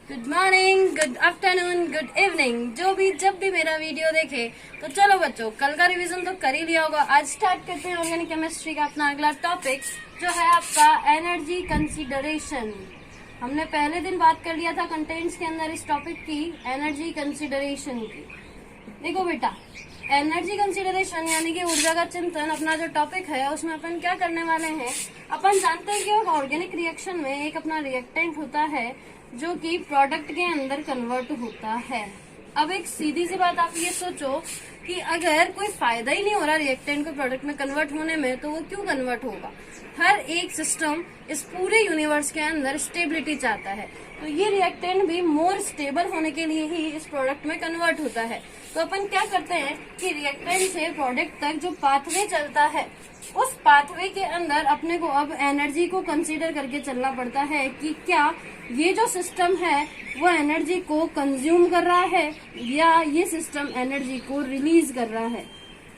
Good morning, good afternoon, good evening, जब भी मेरा वीडियो देखे तो चलो बच्चों, कल का रिवीजन तो कर ही लिया होगा। आज स्टार्ट करते हैं ऑर्गेनिक केमिस्ट्री का अपना अगला टॉपिक, जो है आपका एनर्जी कंसीडरेशन। हमने पहले दिन बात कर लिया था कंटेंट्स के अंदर इस टॉपिक की, एनर्जी कंसीडरेशन की। देखो बेटा, एनर्जी कंसीडरेशन यानी कि ऊर्जा का चिंतन अपना जो टॉपिक है, उसमें अपन क्या करने वाले हैं। अपन जानते हैं कि ऑर्गेनिक रिएक्शन में एक अपना रिएक्टेंट होता है जो कि प्रोडक्ट के अंदर कन्वर्ट होता है। अब एक सीधी सी बात, आप ये सोचो कि अगर कोई फायदा ही नहीं हो रहा रिएक्टेंट को प्रोडक्ट में कन्वर्ट होने में, तो वो क्यों कन्वर्ट होगा। हर एक सिस्टम इस पूरे यूनिवर्स के अंदर स्टेबिलिटी चाहता है, तो ये रिएक्टेंट भी मोर स्टेबल होने के लिए ही इस प्रोडक्ट में कन्वर्ट होता है। तो अपन क्या करते हैं कि रिएक्टेंट से प्रोडक्ट तक जो पाथवे चलता है, उस पाथवे के अंदर अपने को अब एनर्जी को कंसीडर करके चलना पड़ता है कि क्या ये जो सिस्टम है वो एनर्जी को कंज्यूम कर रहा है या ये सिस्टम एनर्जी को रिलीज कर रहा है।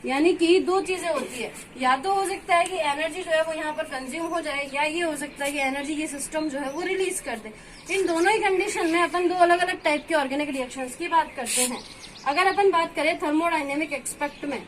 यानी कि दो चीजें होती है, या तो हो सकता है कि एनर्जी जो है वो यहाँ पर कंज्यूम हो जाए, या ये हो सकता है कि एनर्जी ये सिस्टम जो है वो रिलीज कर दे। इन दोनों ही कंडीशन में अपन दो अलग अलग टाइप के ऑर्गेनिक रिएक्शंस की बात करते हैं। अगर अपन बात करें थर्मोडायनेमिक एक्सपेक्ट में,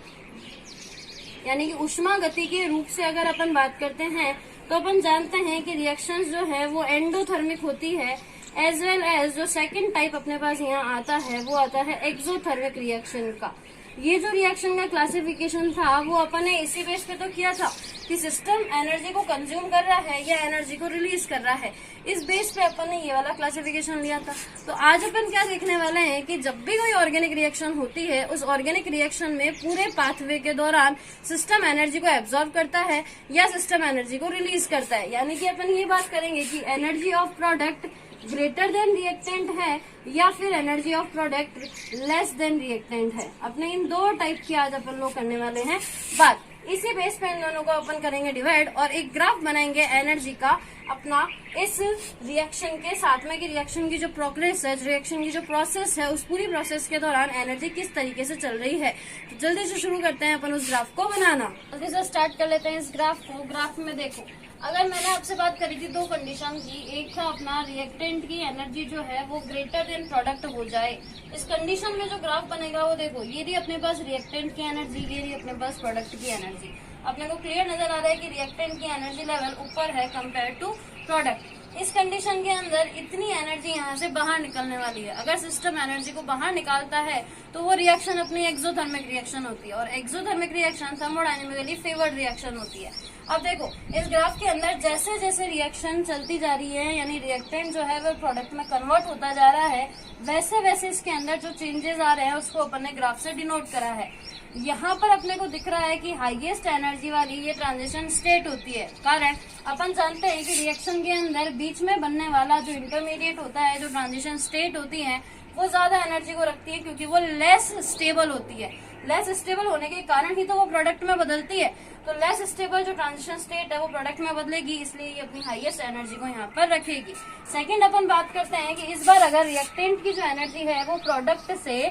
यानी कि उष्मा गति के रूप से अगर अपन बात करते हैं, तो अपन जानते हैं कि रिएक्शंस जो है वो एंडोथर्मिक होती है, एज वेल एज जो सेकंड टाइप अपने पास यहाँ आता है वो आता है एक्सोथर्मिक रिएक्शन का। ये जो रिएक्शन का क्लासिफिकेशन था वो अपन ने इसी बेस पे तो किया था कि सिस्टम एनर्जी को कंज्यूम कर रहा है या एनर्जी को रिलीज कर रहा है। इस बेस पे अपन ने ये वाला क्लासिफिकेशन लिया था। तो आज अपन क्या देखने वाले हैं कि जब भी कोई ऑर्गेनिक रिएक्शन होती है, उस ऑर्गेनिक रिएक्शन में पूरे पाथवे के दौरान सिस्टम एनर्जी को एब्जॉर्ब करता है या सिस्टम एनर्जी को रिलीज करता है। यानी कि अपन ये बात करेंगे कि energy of product greater than reactant है या फिर energy of product less than reactant है। अपने इन दो टाइप की आज अपन लोग करने वाले हैं बात। इसी बेस पे इन दोनों को अपन करेंगे डिवाइड और एक ग्राफ बनाएंगे एनर्जी का अपना इस रिएक्शन के साथ में, कि रिएक्शन की जो प्रोग्रेस है, रिएक्शन की जो प्रोसेस है, उस पूरी प्रोसेस के दौरान एनर्जी किस तरीके से चल रही है। तो जल्दी से शुरू करते हैं अपन उस ग्राफ को बनाना। जल्दी से स्टार्ट कर लेते हैं इस ग्राफ को। ग्राफ में देखो, अगर मैंने आपसे बात करी थी दो कंडीशन की, एक था अपना रिएक्टेंट की एनर्जी जो है वो ग्रेटर देन प्रोडक्ट हो जाए। इस कंडीशन में जो ग्राफ बनेगा वो देखो, ये रही अपने पास रिएक्टेंट की एनर्जी, ये रही अपने पास प्रोडक्ट की एनर्जी। अपने को क्लियर नजर आ रहा है कि रिएक्टेंट की एनर्जी लेवल ऊपर है कंपेयर टू प्रोडक्ट। इस कंडीशन के अंदर इतनी एनर्जी यहाँ से बाहर निकलने वाली है। अगर सिस्टम एनर्जी को बाहर निकालता है तो वो रिएक्शन अपनी एक्सोथर्मिक रिएक्शन होती है, और exothermic reaction thermodynamically favoured reaction होती है। अब देखो, इस ग्राफ के अंदर जैसे जैसे रिएक्शन चलती जा रही है, यानी रिएक्टेंट जो है वो प्रोडक्ट में कन्वर्ट होता जा रहा है, वैसे वैसे इसके अंदर जो चेंजेस आ रहे हैं उसको अपन ने ग्राफ से डिनोट करा है। यहाँ पर अपने को दिख रहा है कि हाईएस्ट एनर्जी वाली ये ट्रांजिशन स्टेट होती है। कारण अपन जानते हैं कि रिएक्शन के अंदर बीच में बनने वाला जो इंटरमीडिएट होता है, जो ट्रांजिशन स्टेट होती है, वो ज्यादा एनर्जी को रखती है क्योंकि वो लेस स्टेबल होती है। लेस स्टेबल होने के कारण ही तो वो प्रोडक्ट में बदलती है। तो लेस स्टेबल जो ट्रांजिशन स्टेट है वो प्रोडक्ट में बदलेगी, इसलिए ये अपनी हाईएस्ट एनर्जी को यहाँ पर रखेगी। सेकंड अपन बात करते हैं कि इस बार अगर रिएक्टेंट की जो एनर्जी है वो प्रोडक्ट से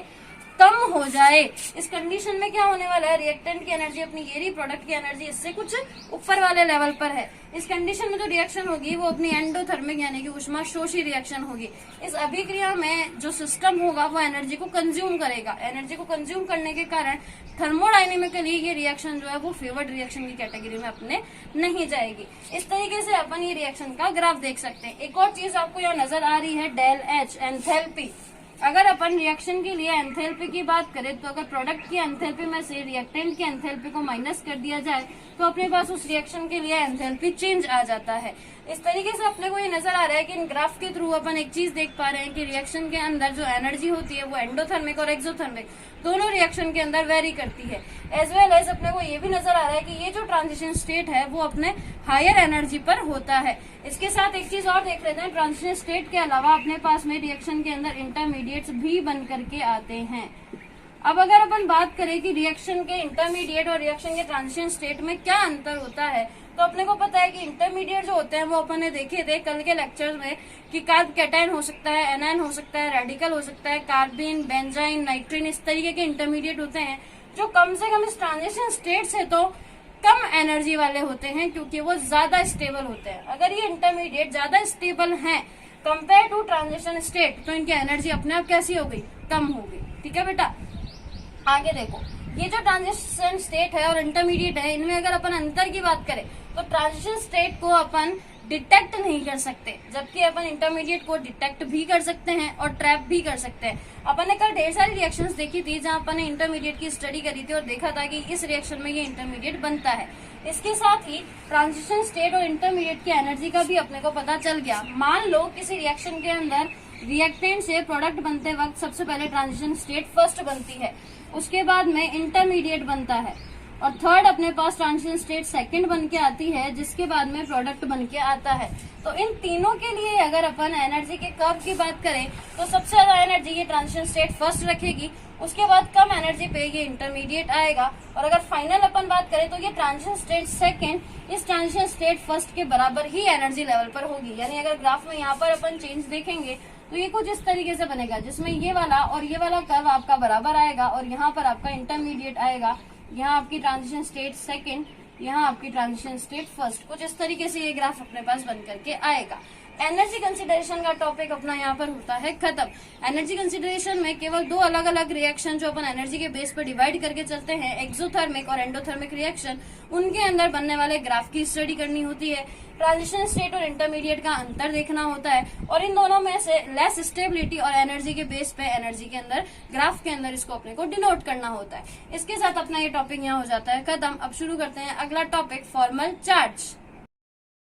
कम हो जाए, इस कंडीशन में क्या होने वाला है, रिएक्टेंट की एनर्जी अपनी गेरी, प्रोडक्ट की एनर्जी इससे कुछ ऊपर वाले लेवल पर है। इस कंडीशन में जो रिएक्शन होगी वो अपनी एंडोथर्मिक यानी कि ऊष्माशोषी रिएक्शन होगी। इस अभिक्रिया में जो सिस्टम होगा वो एनर्जी को कंज्यूम करेगा। एनर्जी को कंज्यूम करने के कारण थर्मोडायनेमिकली ये रिएक्शन जो है वो फेवर्ड रिएक्शन की कैटेगरी में अपने नहीं जाएगी। इस तरीके से अपन ये रिएक्शन का ग्राफ देख सकते हैं। एक और चीज आपको यहाँ नजर आ रही है, डेल एच, एंथैल्पी। अगर अपन रिएक्शन के लिए एंथैल्पी की बात करें, तो अगर प्रोडक्ट की एंथैल्पी में से रिएक्टेंट की एंथैल्पी को माइनस कर दिया जाए तो अपने पास उस रिएक्शन के लिए एंथैल्पी चेंज आ जाता है। इस तरीके से अपने को ये नजर आ रहा है कि इन ग्राफ के थ्रू अपन एक चीज देख पा रहे हैं कि रिएक्शन के अंदर जो एनर्जी होती है वो एंडोथर्मिक और एक्सोथर्मिक दोनों रिएक्शन के अंदर वेरी करती है। एज वेल एज अपने को ये भी नजर आ रहा है कि ये जो ट्रांजिशन स्टेट है वो अपने हायर एनर्जी पर होता है। इसके साथ एक चीज और देख लेते हैं, ट्रांजिशन स्टेट के अलावा अपने पास में रिएक्शन के अंदर इंटरमीडिएट्स भी बन करके आते हैं। अब अगर अपन बात करें कि रिएक्शन के इंटरमीडिएट और रिएक्शन के ट्रांजिशन स्टेट में क्या अंतर होता है, तो अपने को पता है कि इंटरमीडिएट जो होते हैं वो अपन ने देखे थे कल के लेक्चर में कि कार्ब कैटायन हो सकता है, एनायन हो सकता है, रेडिकल हो सकता है, कार्बिन, बेंजाइन, नाइट्रिन, इस तरीके के इंटरमीडिएट होते हैं जो कम से कम इस ट्रांजिशन स्टेट से तो कम एनर्जी वाले होते हैं क्योंकि वो ज्यादा स्टेबल होते हैं। अगर ये इंटरमीडिएट ज्यादा स्टेबल हैं कंपेयर टू ट्रांजिशन स्टेट, तो इनकी एनर्जी अपने आप कैसी हो गई, कम हो गई। ठीक है बेटा, आगे देखो, ये जो ट्रांजिशन स्टेट है और इंटरमीडिएट है, इनमें अगर अपन अंतर की बात करें तो ट्रांजिशन स्टेट को अपन डिटेक्ट नहीं कर सकते, जबकि अपन इंटरमीडिएट को डिटेक्ट भी कर सकते हैं और ट्रैप भी कर सकते हैं। अपन ने कल ढेर सारी रिएक्शंस देखी थी जहां अपन ने इंटरमीडिएट की स्टडी करी थी और देखा था कि इस रिएक्शन में ये इंटरमीडिएट बनता है। इसके साथ ही ट्रांजिशन स्टेट और इंटरमीडिएट की एनर्जी का भी अपने को पता चल गया। मान लो किसी रिएक्शन के अंदर रिएक्टेंट से प्रोडक्ट बनते वक्त सबसे पहले ट्रांजिशन स्टेट फर्स्ट बनती है, उसके बाद में इंटरमीडिएट बनता है और थर्ड अपने पास ट्रांजिशन स्टेट सेकंड बन के आती है, जिसके बाद में प्रोडक्ट बन के आता है। तो इन तीनों के लिए अगर अपन एनर्जी के कर्व की बात करें तो सबसे ज्यादा एनर्जी ये ट्रांजिशन स्टेट फर्स्ट रखेगी, उसके बाद कम एनर्जी पे ये इंटरमीडिएट आएगा, और अगर फाइनल अपन बात करें तो ये ट्रांजिशन स्टेट सेकंड इस ट्रांजिशन स्टेट फर्स्ट के बराबर ही एनर्जी लेवल पर होगी। यानी अगर ग्राफ में यहाँ पर अपन चेंज देखेंगे तो ये कुछ इस तरीके से बनेगा, जिसमें ये वाला और ये वाला कर्व आपका बराबर आएगा और यहाँ पर आपका इंटरमीडिएट आएगा, यहाँ आपकी ट्रांजिशन स्टेट सेकंड, यहाँ आपकी ट्रांजिशन स्टेट फर्स्ट। कुछ इस तरीके से ये ग्राफ अपने पास बन करके आएगा। एनर्जी कंसिडरेशन का टॉपिक अपना यहाँ पर होता है खत्म। एनर्जी कंसिडरेशन में केवल दो अलग अलग रिएक्शन जो अपन एनर्जी के बेस पर डिवाइड करके चलते हैं, एक्सोथर्मिक और एंडोथर्मिक रिएक्शन, उनके अंदर बनने वाले ग्राफ की स्टडी करनी होती है। ट्रांजिशन स्टेट और इंटरमीडिएट का अंतर देखना होता है और इन दोनों में से लेस स्टेबिलिटी और एनर्जी के बेस पे एनर्जी के अंदर ग्राफ के अंदर इसको अपने को डिनोट करना होता है। इसके साथ अपना ये टॉपिक यहाँ हो जाता है खत्म। अब शुरू करते हैं अगला टॉपिक, फॉर्मल चार्ज।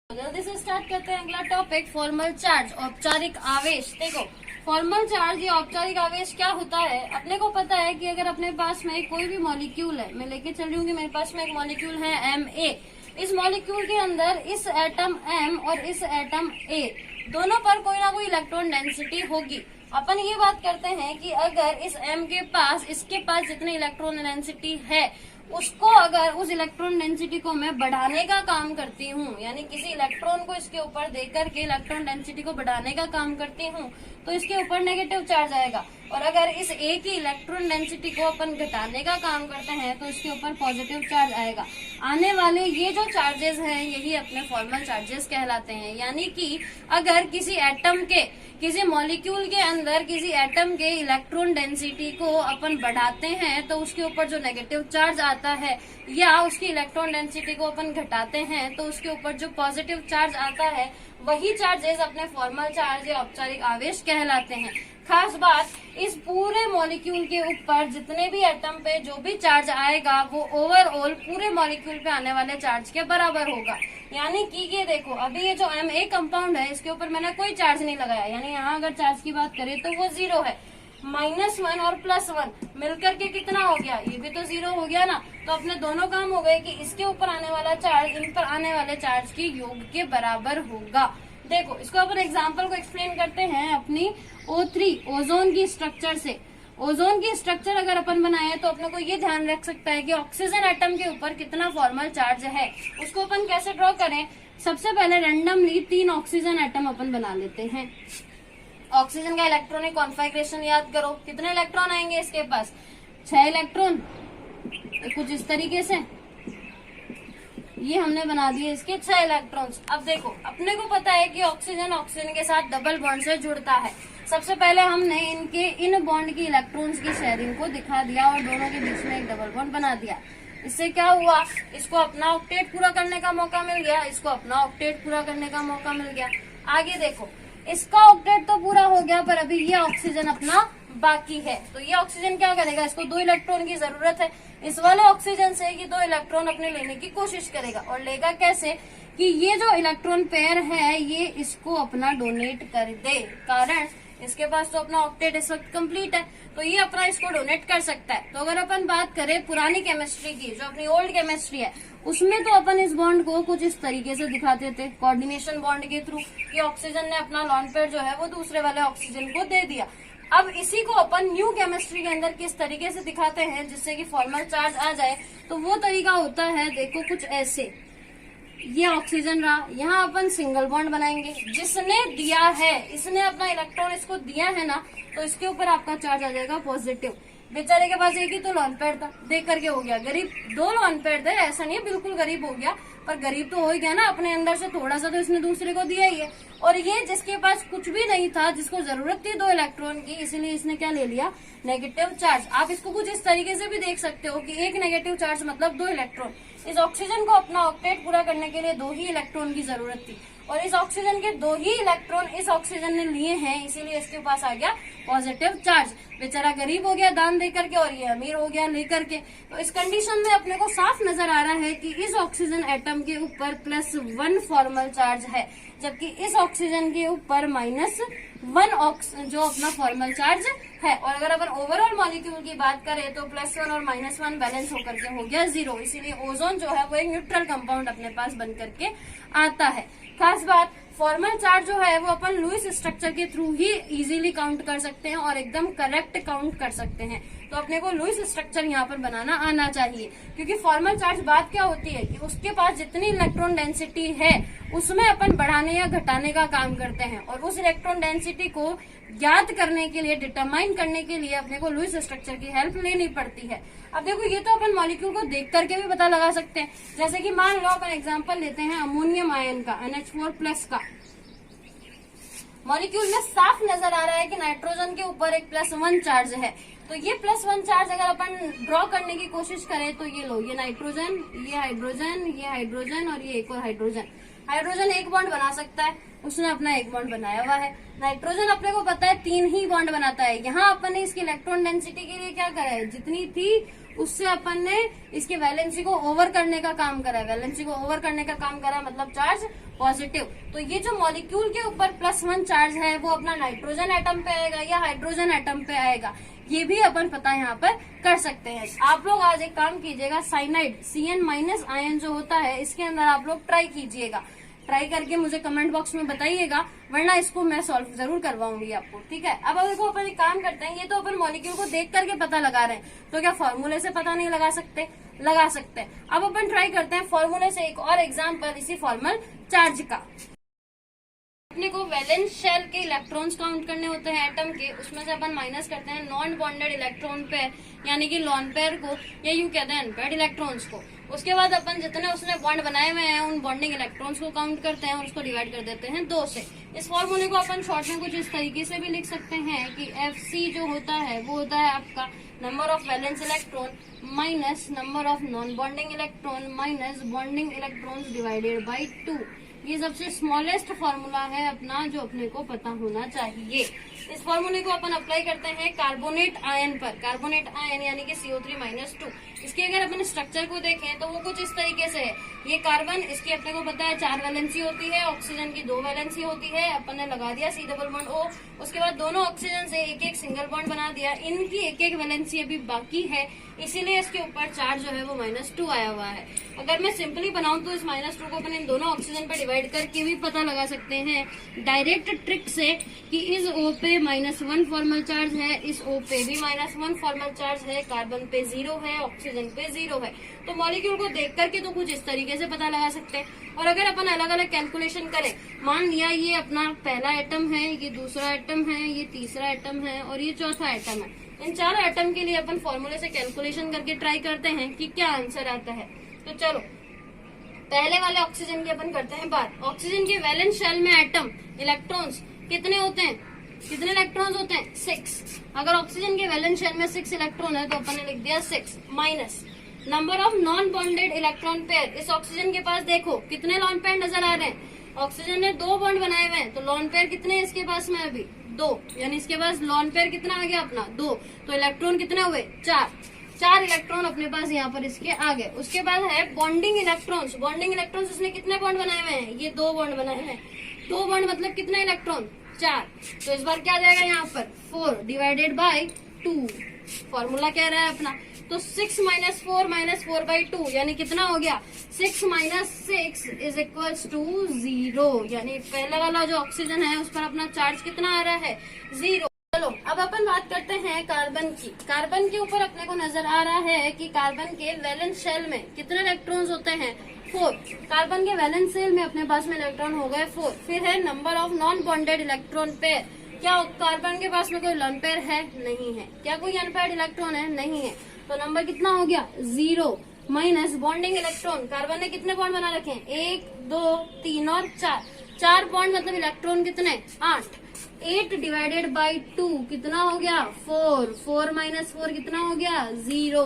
जल्दी से स्टार्ट करते हैं अगला टॉपिक, फॉर्मल चार्ज, औपचारिक आवेश। देखो, फॉर्मल चार्ज या औपचारिक आवेश क्या होता है, अपने को पता है कि अगर अपने पास में कोई भी मॉलिक्यूल है, मैं लेके चल रही हूँ कि मेरे पास में एक मॉलिक्यूल है Ma, इस मॉलिक्यूल के अंदर इस एटम M और इस एटम A दोनों पर कोई ना कोई इलेक्ट्रॉन डेंसिटी होगी। अपन ये बात करते हैं कि अगर इस M के पास, इसके पास जितनी इलेक्ट्रॉन डेंसिटी है उसको, अगर उस इलेक्ट्रॉन डेंसिटी को मैं बढ़ाने का काम करती हूँ, यानी किसी इलेक्ट्रॉन को इसके ऊपर देकर के इलेक्ट्रॉन डेंसिटी को बढ़ाने का काम करती हूँ, तो इसके ऊपर नेगेटिव चार्ज आएगा। और अगर इस A की इलेक्ट्रॉन डेंसिटी को अपन घटाने का काम करते हैं तो इसके ऊपर पॉजिटिव चार्ज आएगा। आने वाले ये जो चार्जेस हैं यही अपने फॉर्मल चार्जेस कहलाते हैं। यानी कि अगर किसी एटम के, किसी मॉलिक्यूल के अंदर किसी एटम के इलेक्ट्रॉन डेंसिटी को अपन बढ़ाते हैं तो उसके ऊपर जो नेगेटिव चार्ज आता है, या उसकी इलेक्ट्रॉन डेंसिटी को अपन घटाते हैं तो उसके ऊपर जो पॉजिटिव चार्ज आता है, वही चार्जेस अपने फॉर्मल चार्ज या औपचारिक आवेश कहलाते हैं। खास बात, इस पूरे मॉलिक्यूल के ऊपर जितने भी एटम पे जो भी चार्ज आएगा वो ओवरऑल पूरे मॉलिक्यूल पे आने वाले चार्ज के बराबर होगा। यानी कि ये देखो, अभी ये जो Ma कंपाउंड है इसके ऊपर मैंने कोई चार्ज नहीं लगाया, यानी यहाँ अगर चार्ज की बात करें तो वो 0 है। -1 और +1 मिलकर के कितना हो गया, ये भी तो 0 हो गया ना। तो अपने दोनों काम हो गए कि इसके ऊपर आने वाला चार्ज इन पर आने वाले चार्ज के योग के बराबर होगा। देखो, इसको अपन एग्जाम्पल को एक्सप्लेन करते हैं अपनी O3 ओजोन की स्ट्रक्चर से। ओजोन की स्ट्रक्चर अगर अपन बनाए तो अपने को ये ध्यान रख सकता है कि ऑक्सीजन एटम के ऊपर कितना फॉर्मल चार्ज है। उसको अपन कैसे ड्रॉ करें, सबसे पहले रैंडमली 3 ऑक्सीजन एटम अपन बना लेते हैं। ऑक्सीजन का इलेक्ट्रॉनिक कॉन्फिगरेशन याद करो, कितने इलेक्ट्रॉन आएंगे इसके पास, 6 इलेक्ट्रॉन, कुछ इस तरीके से ये हमने बना दिए इसके 6 इलेक्ट्रॉन्स। अब देखो, अपने को पता है कि ऑक्सीजन ऑक्सीजन के साथ डबल बॉन्ड से जुड़ता है। सबसे पहले हमने इनके इन बॉन्ड की इलेक्ट्रॉन्स की शेयरिंग को दिखा दिया और दोनों के बीच में एक डबल बॉन्ड बना दिया। इससे क्या हुआ, इसको अपना ऑक्टेट पूरा करने का मौका मिल गया, इसको अपना ऑक्टेट पूरा करने का मौका मिल गया। आगे देखो, इसका ऑक्टेट तो पूरा हो गया पर अभी ये ऑक्सीजन अपना बाकी है। तो ये ऑक्सीजन क्या करेगा, इसको 2 इलेक्ट्रॉन की जरूरत है। इस वाले ऑक्सीजन से ये 2 इलेक्ट्रॉन अपने लेने की कोशिश करेगा और लेगा कैसे कि ये जो इलेक्ट्रॉन पेयर है ये इसको अपना डोनेट कर दे, कारण इसके पास तो अपना ऑक्टेट इस वक्त कंप्लीट है, तो ये अपना इसको डोनेट कर सकता है। तो अगर अपन बात करें पुरानी केमिस्ट्री की, जो अपनी ओल्ड केमिस्ट्री है, उसमें तो अपन इस बॉन्ड को कुछ इस तरीके से दिखाते थे, कोऑर्डिनेशन बॉन्ड के थ्रू, कि ऑक्सीजन ने अपना लॉन पेयर जो है वो दूसरे वाले ऑक्सीजन को दे दिया। अब इसी को अपन न्यू केमिस्ट्री के अंदर किस तरीके से दिखाते हैं जिससे कि फॉर्मल चार्ज आ जाए, तो वो तरीका होता है, देखो कुछ ऐसे, ये ऑक्सीजन रहा, यहाँ अपन सिंगल बॉन्ड बनाएंगे, जिसने दिया है, इसने अपना इलेक्ट्रॉन इसको दिया है ना, तो इसके ऊपर आपका चार्ज आ जाएगा पॉजिटिव। बेचारे के पास एक ही तो लॉन पैड था, देख करके हो गया गरीब। 2 लॉन पैड थे, ऐसा नहीं है बिल्कुल गरीब हो गया, पर गरीब तो हो ही गया ना, अपने अंदर से थोड़ा सा तो इसने दूसरे को दिया ही है। और ये जिसके पास कुछ भी नहीं था, जिसको जरूरत थी 2 इलेक्ट्रॉन की, इसीलिए इसने क्या ले लिया, नेगेटिव चार्ज। आप इसको कुछ इस तरीके से भी देख सकते हो कि एक नेगेटिव चार्ज मतलब 2 इलेक्ट्रॉन। इस ऑक्सीजन को अपना ऑक्टेट पूरा करने के लिए 2 ही इलेक्ट्रॉन की जरूरत थी, और इस ऑक्सीजन के 2 ही इलेक्ट्रॉन इस ऑक्सीजन ने लिए हैं, इसीलिए इसके पास आ गया पॉजिटिव चार्ज। बेचारा गरीब हो गया दान दे करके, और ये अमीर हो गया लेकर के। तो इस कंडीशन में अपने को साफ नजर आ रहा है कि इस ऑक्सीजन एटम के ऊपर +1 फॉर्मल चार्ज है, जबकि इस ऑक्सीजन के ऊपर -1 जो अपना फॉर्मल चार्ज है। और अगर अपन ओवरऑल मॉलिक्यूल की बात करें तो +1 और -1 बैलेंस होकर के हो गया 0। इसीलिए ओजोन जो है वो एक न्यूट्रल कंपाउंड अपने पास बन करके आता है। खास बात, फॉर्मल चार्ज जो है वो अपन लुईस स्ट्रक्चर के थ्रू ही इजीली काउंट कर सकते हैं और एकदम करेक्ट काउंट कर सकते हैं। तो अपने को लुईस स्ट्रक्चर यहाँ पर बनाना आना चाहिए, क्योंकि फॉर्मल चार्ज बात क्या होती है कि उसके पास जितनी इलेक्ट्रॉन डेंसिटी है उसमें अपन बढ़ाने या घटाने का काम करते हैं, और उस इलेक्ट्रॉन डेंसिटी को ज्ञात करने के लिए, डिटरमाइन करने के लिए अपने को लुईस स्ट्रक्चर की हेल्प लेनी पड़ती है। अब देखो, ये तो अपन मॉलिक्यूल को देख करके भी पता लगा सकते हैं। जैसे कि मान लो अपन एग्जांपल लेते हैं अमोनियम आयन का, NH4+ का। मॉलिक्यूल में साफ नजर आ रहा है कि नाइट्रोजन के ऊपर एक +1 चार्ज है। तो ये +1 चार्ज अगर अपन ड्रॉ करने की कोशिश करें तो ये लो, ये नाइट्रोजन, ये हाइड्रोजन, ये हाइड्रोजन और ये एक और हाइड्रोजन। हाइड्रोजन एक बॉन्ड बना सकता है, उसने अपना एक बॉन्ड बनाया हुआ है। नाइट्रोजन अपने को पता है 3 ही बॉन्ड बनाता है। यहाँ अपन ने इसकी इलेक्ट्रॉन डेंसिटी के लिए क्या करा है, जितनी थी उससे अपन ने इसकी वैलेंसी को ओवर करने का काम करा है। वैलेंसी को ओवर करने का काम करा मतलब चार्ज पॉजिटिव। तो ये जो मॉलिक्यूल के ऊपर +1 चार्ज है वो अपना नाइट्रोजन एटम पे आएगा या हाइड्रोजन एटम पे आएगा, ये भी अपन पता यहाँ पर कर सकते हैं। आप लोग आज एक काम कीजिएगा, साइनाइड CN- आयन जो होता है इसके अंदर आप लोग ट्राई कीजिएगा। ट्राई करके मुझे कमेंट बॉक्स में बताइएगा, वरना इसको मैं सॉल्व जरूर करवाऊंगी आपको, ठीक है। अब देखो अपन एक काम करते हैं, ये तो अपन मॉलिक्यूल को देख करके पता लगा रहे हैं, तो क्या फॉर्मूले से पता नहीं लगा सकते? लगा सकते हैं। अब अपन ट्राई करते हैं फॉर्मूले से एक और एग्जाम्पल इसी फॉर्मल चार्ज का। अपने को वैलेंस शेल के इलेक्ट्रॉन्स काउंट करने होते हैं एटम के, उसमें से अपन माइनस करते हैं नॉन बॉन्डेड इलेक्ट्रॉन पेयर, यानी कि लॉन पेयर को, या यूं कहते हैं अनपेयर्ड इलेक्ट्रॉन्स को। उसके बाद अपन जितने उसने बॉन्ड बनाए हुए हैं उन बॉन्डिंग इलेक्ट्रॉन्स को काउंट करते हैं और उसको डिवाइड कर देते हैं 2 से। इस फॉर्मूले को अपन शॉर्ट में कुछ इस तरीके से भी लिख सकते हैं कि FC जो होता है वो होता है आपका number of valence electron minus number of non bonding electron minus bonding electrons divided by 2। ये सबसे स्मॉलेस्ट फॉर्मूला है अपना, जो अपने को पता होना चाहिए। इस फॉर्मूले को अपन अप्लाई करते हैं कार्बोनेट आयन पर। कार्बोनेट आयन यानी कि CO3-2। इसके अगर अपन स्ट्रक्चर को देखें तो वो कुछ इस तरीके से है। ये कार्बन, इसकी अपने को पता है 4 वैलेंसी होती है, ऑक्सीजन की 2 वैलेंसी होती है। अपन ने लगा दिया C डबल बॉन्ड O, उसके बाद दोनों ऑक्सीजन से एक सिंगल बॉन्ड बना दिया। इनकी एक वैलेंसी अभी बाकी है, इसीलिए इसके ऊपर चार्ज जो है वो -2 आया हुआ है। अगर मैं सिंपली बनाऊं तो इस -2 को अपन इन दोनों ऑक्सीजन पर डिवाइड करके भी पता लगा सकते हैं डायरेक्ट ट्रिक से कि इस O पे -1 फॉर्मल चार्ज है, इस O पे भी -1 फॉर्मल चार्ज है, कार्बन पे 0 है, ऑक्सीजन पे 0 है। तो मॉलिक्यूल को देख करके तो कुछ इस तरीके से पता लगा सकते हैं। और अगर अपन अलग अलग कैलकुलेशन करें, मान लिया ये अपना पहला एटम है, ये दूसरा एटम है, ये तीसरा एटम है और ये चौथा एटम है। इन 4 एटम के लिए अपन फॉर्मूले से कैलकुलेशन करके ट्राई करते हैं कि क्या आंसर आता है। तो चलो पहले वाले ऑक्सीजन की अपन करते हैं बात। ऑक्सीजन के वैलेंस शेल में एटम इलेक्ट्रॉन्स कितने होते हैं, कितने इलेक्ट्रॉन्स होते हैं? 6। अगर ऑक्सीजन के वैलेंस शेल में 6 इलेक्ट्रॉन है तो अपन ने लिख दिया 6 minus number of non bonded electron pair. इस ऑक्सीजन के पास देखो कितने लॉन पेयर नजर आ रहे हैं। ऑक्सीजन ने 2 बॉन्ड बनाए हुए हैं, तो लॉन पेयर कितने हैं इसके पास में अभी? 2, यानी इसके पास लॉन पेयर कितना आ गया अपना? 2। तो इलेक्ट्रॉन कितने हुए? 4 इलेक्ट्रॉन अपने पास यहाँ पर इसके आ गए। उसके बाद है बॉन्डिंग इलेक्ट्रॉन्स। बॉन्डिंग इलेक्ट्रॉन्स इसने कितने बॉन्ड बनाए हुए हैं? ये 2 बॉन्ड बनाए हैं। 2 बॉन्ड मतलब कितने इलेक्ट्रॉन? 4। तो इस बार क्या आ जाएगा यहाँ पर? 4 डिवाइडेड बाई 2। फॉर्मूला क्या रहा है अपना? तो 6 - 4 - 4/2 यानी कितना हो गया? 6 - 6 इज इक्वल्स टू 0। यानी पहला वाला जो ऑक्सीजन है उस पर अपना चार्ज कितना आ रहा है? 0। चलो अब अपन बात करते हैं कार्बन की। कार्बन के ऊपर अपने को नजर आ रहा है कि कार्बन के वैलेंस शेल में कितने इलेक्ट्रॉन्स होते हैं? 4। कार्बन के वैलेंस शेल में अपने पास में इलेक्ट्रॉन हो गए 4। फिर है number of non bonded electron pair. क्या कार्बन के पास में कोई लोन पेयर है? नहीं है। क्या कोई अनपेयर्ड इलेक्ट्रॉन है? नहीं है। तो नंबर कितना हो गया? 0 माइनस बॉन्डिंग इलेक्ट्रॉन। कार्बन ने कितने बॉन्ड बना रखे हैं? 1 2 3 और 4। 4 बॉन्ड मतलब इलेक्ट्रॉन कितने? 8। 8 डिवाइडेड बाई 2 कितना हो गया? 4। 4 माइनस 4 कितना हो गया? 0।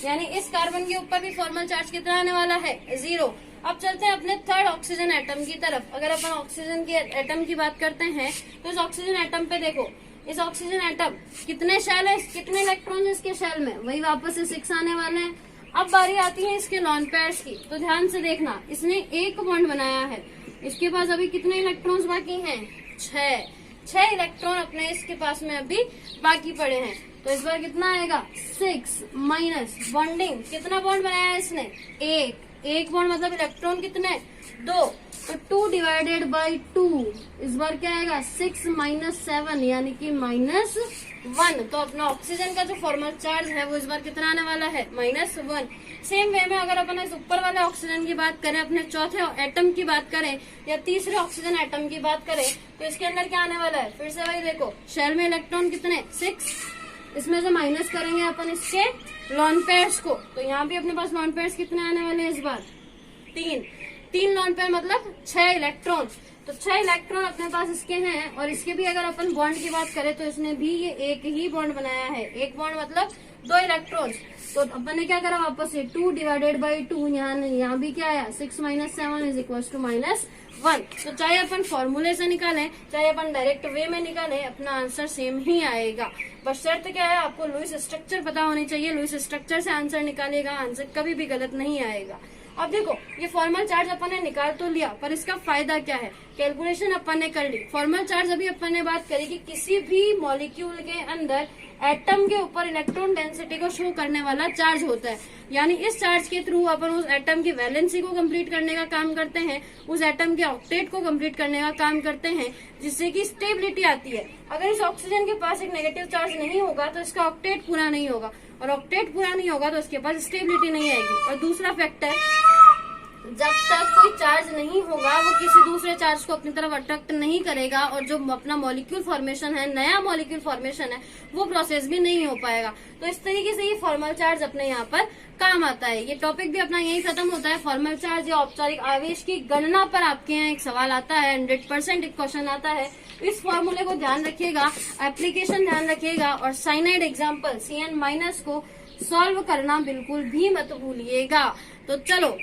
यानी इस कार्बन के ऊपर भी फॉर्मल चार्ज कितना आने वाला है? 0। अब चलते हैं अपने थर्ड ऑक्सीजन एटम की तरफ। अगर अपन ऑक्सीजन के एटम की बात करते हैं तो इस ऑक्सीजन एटम पे देखो, इस ऑक्सीजन एटम कितने शेल है, कितने इलेक्ट्रॉन है इसके शेल में? वही वापस से 6 आने वाले हैं। अब बारी आती है इसके लॉन पेयर्स की, तो ध्यान से देखना, इसने एक बॉन्ड बनाया है, इसके पास अभी कितने इलेक्ट्रॉन्स बाकी हैं? 6 इलेक्ट्रॉन अपने इसके पास में अभी बाकी पड़े हैं। तो इस बार कितना आएगा? 6 माइनस बॉन्डिंग, कितना बॉन्ड बनाया है इसने? एक बॉन्ड मतलब इलेक्ट्रॉन कितने? 2। तो 2 डिवाइडेड बाई 2 इस बार क्या आएगा? 6 माइनस 7 यानी कि -1। तो अपना ऑक्सीजन का जो फॉर्मल चार्ज है वो इस बार कितना आने वाला है? -1। सेम वे में अगर अपन इस ऊपर वाले ऑक्सीजन की बात करें, अपने चौथे एटम की बात करें या तीसरे ऑक्सीजन एटम की बात करें, तो इसके अंदर क्या आने वाला है? फिर से वही देखो, शेल में इलेक्ट्रॉन कितने? 6। इसमें से माइनस करेंगे अपन इसके लॉन पेयर्स को, तो यहाँ भी अपने पास लॉन पेयर्स कितने आने वाले हैं इस बार? 3 लॉन पेयर मतलब 6 इलेक्ट्रॉन। तो 6 इलेक्ट्रॉन अपने पास इसके हैं, और इसके भी अगर अपन बॉन्ड की बात करें तो इसने भी ये एक ही बॉन्ड बनाया है। एक बॉन्ड मतलब 2 इलेक्ट्रॉन। तो अपन ने क्या करा? वापस से 2 डिवाइडेड बाई 2, यहाँ भी क्या आया? 6 माइनस 7 इज इक्वल टू -1। तो चाहे अपन फॉर्मूले से निकालें चाहे अपन डायरेक्ट वे में निकालें, अपना आंसर सेम ही आएगा। बस शर्त क्या है? आपको लुईस स्ट्रक्चर पता होनी चाहिए। लुईस स्ट्रक्चर से आंसर निकालेगा, आंसर कभी भी गलत नहीं आएगा। अब देखो, ये फॉर्मल चार्ज अपन ने निकाल तो लिया, पर इसका फायदा क्या है? कैलकुलेशन अपन ने कर ली। फॉर्मल चार्ज अभी अपन ने बात करी कि किसी भी मॉलिक्यूल के अंदर एटम के ऊपर इलेक्ट्रॉन डेंसिटी को शो करने वाला चार्ज होता है। यानी इस चार्ज के थ्रू अपन उस एटम की वैलेंसी को कंप्लीट करने का काम करते हैं, उस एटम के ऑक्टेट को कंप्लीट करने का काम करते हैं, जिससे कि स्टेबिलिटी आती है। अगर इस ऑक्सीजन के पास एक नेगेटिव चार्ज नहीं होगा तो इसका ऑक्टेट पूरा नहीं होगा, और ऑक्टेट पूरा नहीं होगा तो इसके पास स्टेबिलिटी नहीं आएगी। और दूसरा फैक्टर, जब तक कोई चार्ज नहीं होगा वो किसी दूसरे चार्ज को अपनी तरफ अट्रैक्ट नहीं करेगा, और जो अपना मॉलिक्यूल फॉर्मेशन है, नया मॉलिक्यूल फॉर्मेशन है, वो प्रोसेस भी नहीं हो पाएगा। तो इस तरीके से ये फॉर्मल चार्ज अपने यहाँ पर काम आता है। ये टॉपिक भी अपना यही खत्म होता है। फॉर्मल चार्ज या औपचारिक आवेश की गणना पर आपके यहाँ एक सवाल आता है, 100% एक क्वेश्चन आता है। इस फॉर्मूले को ध्यान रखिएगा, एप्लीकेशन ध्यान रखिएगा, और साइनाइड एग्जाम्पल CN- को सॉल्व करना बिल्कुल भी मत भूलिएगा। तो चलो,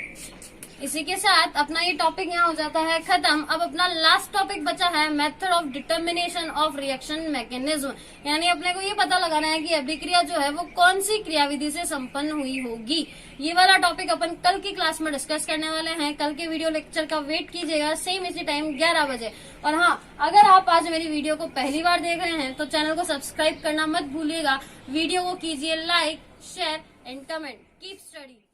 इसी के साथ अपना ये टॉपिक यहाँ हो जाता है खत्म। अब अपना लास्ट टॉपिक बचा है method of determination of reaction mechanism, यानी अपने को ये पता लगाना है कि अभिक्रिया जो है वो कौन सी क्रियाविधि से संपन्न हुई होगी। ये वाला टॉपिक अपन कल की क्लास में डिस्कस करने वाले हैं। कल के वीडियो लेक्चर का वेट कीजिएगा, सेम इसी टाइम 11 बजे। और हाँ, अगर आप आज मेरी वीडियो को पहली बार देख रहे हैं तो चैनल को सब्सक्राइब करना मत भूलिएगा। वीडियो को कीजिए like, share and comment. Keep study.